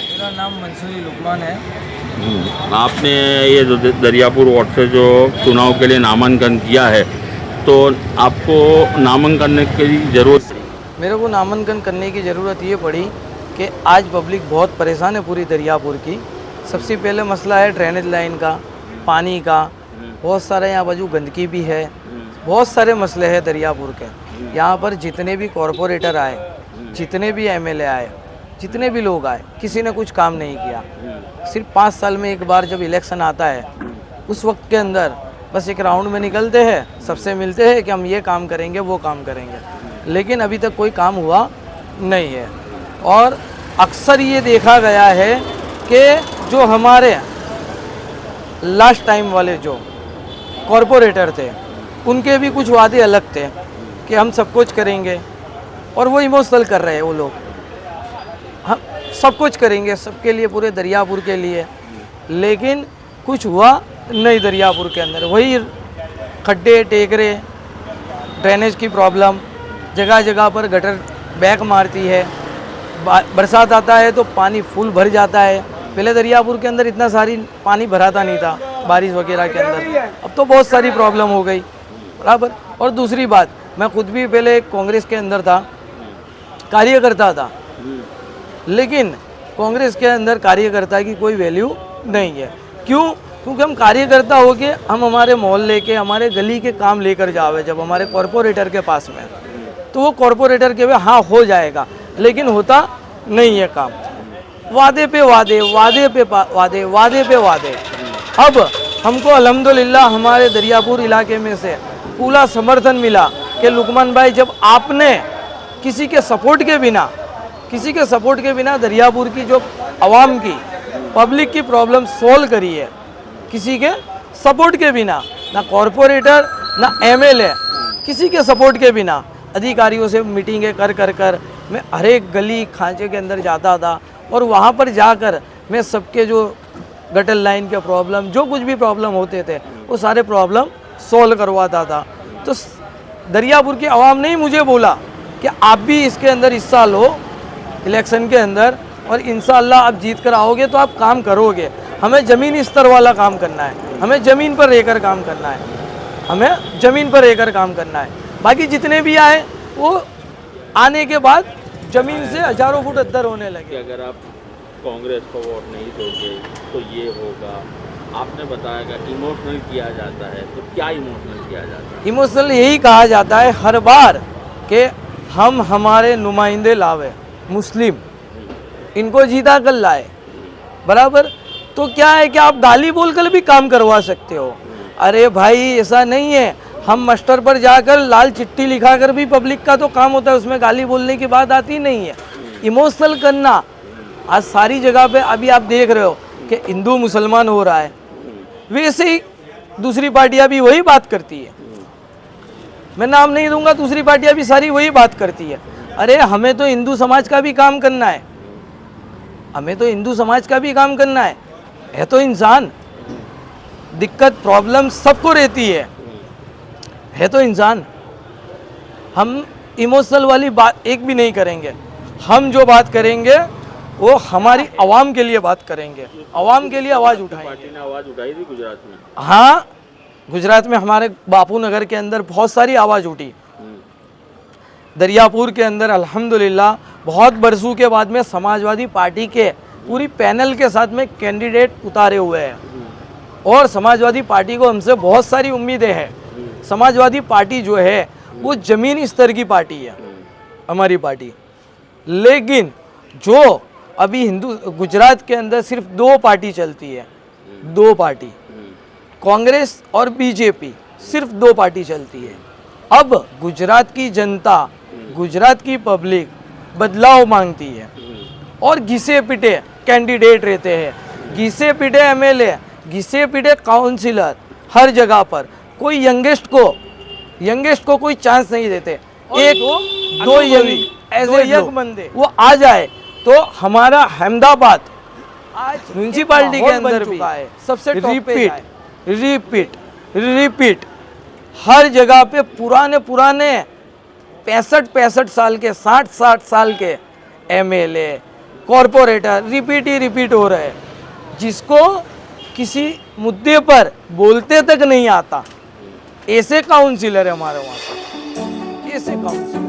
मेरा नाम मंसूरी लुकमान है। आपने ये जो दरियापुर वार्ड से जो चुनाव के लिए नामांकन किया है, तो आपको नामांकन की ज़रूरत? मेरे को नामांकन करने की ज़रूरत ये पड़ी कि आज पब्लिक बहुत परेशान है पूरी दरियापुर की। सबसे पहले मसला है ड्रेनेज लाइन का, पानी का, बहुत सारे यहाँ बाजू गंदगी भी है, बहुत सारे मसले हैं दरियापुर के। यहाँ पर जितने भी कॉरपोरेटर आए, जितने भी एमएलए आए, जितने भी लोग आए, किसी ने कुछ काम नहीं किया। सिर्फ 5 साल में एक बार जब इलेक्शन आता है, उस वक्त के अंदर बस एक राउंड में निकलते हैं, सबसे मिलते हैं कि हम ये काम करेंगे, वो काम करेंगे, लेकिन अभी तक कोई काम हुआ नहीं है। और अक्सर ये देखा गया है कि जो हमारे लास्ट टाइम वाले जो कॉरपोरेटर थे, उनके भी कुछ वादे अलग थे कि हम सब कुछ करेंगे, और वो इमोशनल कर रहे हैं वो लोग। हम सब कुछ करेंगे सबके लिए, पूरे दरियापुर के लिए, लेकिन कुछ हुआ नहीं दरियापुर के अंदर। वही खड्डे टेकरे, ड्रेनेज की प्रॉब्लम, जगह जगह पर गटर बैक मारती है, बरसात आता है तो पानी फुल भर जाता है। पहले दरियापुर के अंदर इतना सारी पानी भराता नहीं था बारिश वगैरह के अंदर, अब तो बहुत सारी प्रॉब्लम हो गई, बराबर। और दूसरी बात, मैं खुद भी पहले कांग्रेस के अंदर था, कार्यकर्ता था, लेकिन कांग्रेस के अंदर कार्यकर्ता की कोई वैल्यू नहीं है। क्यों? क्योंकि हम कार्यकर्ता हो के हम हमारे मोहल्ले के, हमारे गली के काम लेकर जावे जब हमारे कॉरपोरेटर के पास में, तो वो कॉरपोरेटर के वे हाँ हो जाएगा, लेकिन होता नहीं है काम। वादे पे वादे, वादे पे वादे, वादे पे वादे। अब हमको अल्हम्दुलिल्लाह हमारे दरियापुर इलाके में से पूरा समर्थन मिला कि लुकमान भाई, जब आपने किसी के सपोर्ट के बिना दरियापुर की जो आवाम की, पब्लिक की प्रॉब्लम सोल्व करी है, किसी के सपोर्ट के बिना, ना कॉरपोरेटर ना एमएलए, किसी के सपोर्ट के बिना, अधिकारियों से मीटिंगें कर मैं हर एक गली खांचे के अंदर जाता था, और वहाँ पर जाकर मैं सबके जो गटर लाइन के प्रॉब्लम, जो कुछ भी प्रॉब्लम होते थे, वो सारे प्रॉब्लम सोल्व करवाता था। तो दरियापुर की आवाम ने ही मुझे बोला कि आप भी इसके अंदर हिस्सा लो इलेक्शन के अंदर, और इंशाअल्लाह आप जीत कर आओगे तो आप काम करोगे। हमें ज़मीनी स्तर वाला काम करना है, हमें ज़मीन पर रहकर काम करना है, हमें ज़मीन पर रहकर काम करना है। बाकी जितने भी आए वो आने के बाद ज़मीन से हज़ारों फुट अंदर होने लगे। अगर आप कांग्रेस को वोट नहीं दोगे तो ये होगा, आपने बताया कि इमोशनल किया जाता है, तो क्या इमोशनल किया जाता है? इमोशनल यही कहा जाता है हर बार कि हम हमारे नुमाइंदे लावे, मुस्लिम, इनको जीता कर लाए, बराबर। तो क्या है कि आप गाली बोलकर भी काम करवा सकते हो। अरे भाई ऐसा नहीं है, हम मास्टर पर जाकर लाल चिट्ठी लिखाकर भी पब्लिक का तो काम होता है, उसमें गाली बोलने की बात आती नहीं है। इमोशनल करना आज सारी जगह पे, अभी आप देख रहे हो कि हिंदू मुसलमान हो रहा है, वैसे ही दूसरी पार्टियां भी वही बात करती है। मैं नाम नहीं दूंगा, दूसरी पार्टियां भी सारी वही बात करती है। अरे हमें तो हिंदू समाज का भी काम करना है, हमें तो हिंदू समाज का भी काम करना है तो इंसान, दिक्कत प्रॉब्लम सबको रहती है तो इंसान। हम इमोशनल वाली बात एक भी नहीं करेंगे, हम जो बात करेंगे वो हमारी आवाम के लिए बात करेंगे, आवाम के लिए आवाज़ उठाएंगे। पार्टी ने आवाज़ उठाई थी गुजरात में? हाँ, गुजरात में हमारे बापू नगर के अंदर बहुत सारी आवाज़ उठी। दरियापुर के अंदर अल्हम्दुलिल्लाह बहुत बरसों के बाद में समाजवादी पार्टी के पूरी पैनल के साथ में कैंडिडेट उतारे हुए हैं, और समाजवादी पार्टी को हमसे बहुत सारी उम्मीदें हैं। समाजवादी पार्टी जो है वो ज़मीनी स्तर की पार्टी है हमारी पार्टी, लेकिन जो अभी गुजरात के अंदर सिर्फ 2 पार्टी चलती है, 2 पार्टी, कांग्रेस और बीजेपी, सिर्फ 2 पार्टी चलती है। अब गुजरात की जनता, गुजरात की पब्लिक बदलाव मांगती है, और घिसे पिटे कैंडिडेट रहते हैं, घिसे पिटे एमएलए, घिसे पिटे काउंसिलर हर जगह पर। कोई यंगेस्ट को यंगेस्ट को कोई चांस नहीं देते। और एक दो यंग ऐसे यंग बंदे वो आ जाए तो हमारा अहमदाबाद आज म्यूनसिपालिटी के माहौल बन अंदर भी चुका है, सबसे टॉप पे रिपीट जाए। रिपीट रिपीट हर जगह पे पुराने 65 साल के 60 साल के एमएलए कॉरपोरेटर रिपीट ही रिपीट हो रहे हैं, जिसको किसी मुद्दे पर बोलते तक नहीं आता। ऐसे काउंसिलर है हमारे वहाँ पे, ऐसे काउंसिलर।